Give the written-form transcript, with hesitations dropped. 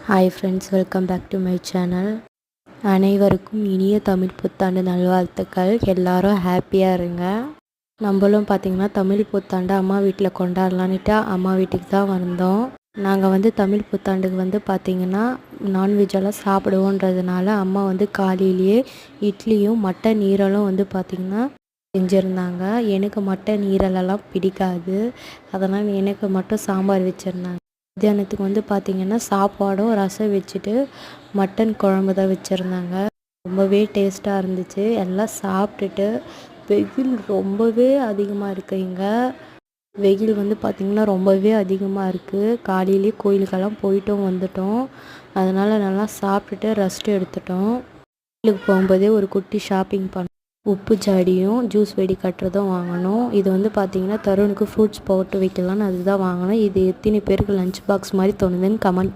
Hi friends, welcome back to my channel. அனைவருக்கும் இனிய தமிழ் புத்தாண்டு நல்வாழ்த்துக்கள். எல்லாரும் ஹாப்பியாக இருங்க. நம்மளும் பார்த்திங்கன்னா தமிழ் புத்தாண்டு அம்மா வீட்டில் கொண்டாடலான்ட்டு அம்மா வீட்டுக்கு தான் வந்தோம். நாங்கள் தமிழ் புத்தாண்டுக்கு பார்த்திங்கன்னா நான்வெஜ்ஜெல்லாம் சாப்பிடுவோன்றதுனால அம்மா காலையிலேயே இட்லியும் மட்டன் ஈரலும் பார்த்திங்கன்னா செஞ்சுருந்தாங்க. எனக்கு மட்டன் ஈரலெல்லாம் பிடிக்காது, அதனால் எனக்கு மட்டும் சாம்பார் வச்சுருந்தாங்க. மத்தியானத்துக்கு பார்த்திங்கன்னா சாப்பாடும் ரசம் வச்சுட்டு மட்டன் குழம்பு தான் வச்சுருந்தாங்க. ரொம்பவே டேஸ்ட்டாக இருந்துச்சு. எல்லாம் சாப்பிட்டுட்டு வெயில் ரொம்பவே அதிகமாக இருக்குது. இங்கே வெயில் பார்த்திங்கன்னா ரொம்பவே அதிகமாக இருக்குது. காலையிலே கோயிலுக்கெல்லாம் போயிட்டும் வந்துட்டோம். அதனால் நல்லா சாப்பிட்டுட்டு ரெஸ்ட் எடுத்துட்டோம். கோயிலுக்கு போகும்போதே ஒரு குட்டி ஷாப்பிங் பண்ணோம். உப்பு ஜாடியும் ஜூஸ் வெடி கட்டுறதும் வாங்கணும். இது பார்த்திங்கன்னா தருணுக்கு ஃப்ரூட்ஸ் போட்டு வைக்கலான்னு அதுதான் வாங்கணும். இது எத்தனை பேருக்கு லஞ்ச் பாக்ஸ் மாதிரி தோணுதுன்னு கமெண்ட் பண்ணி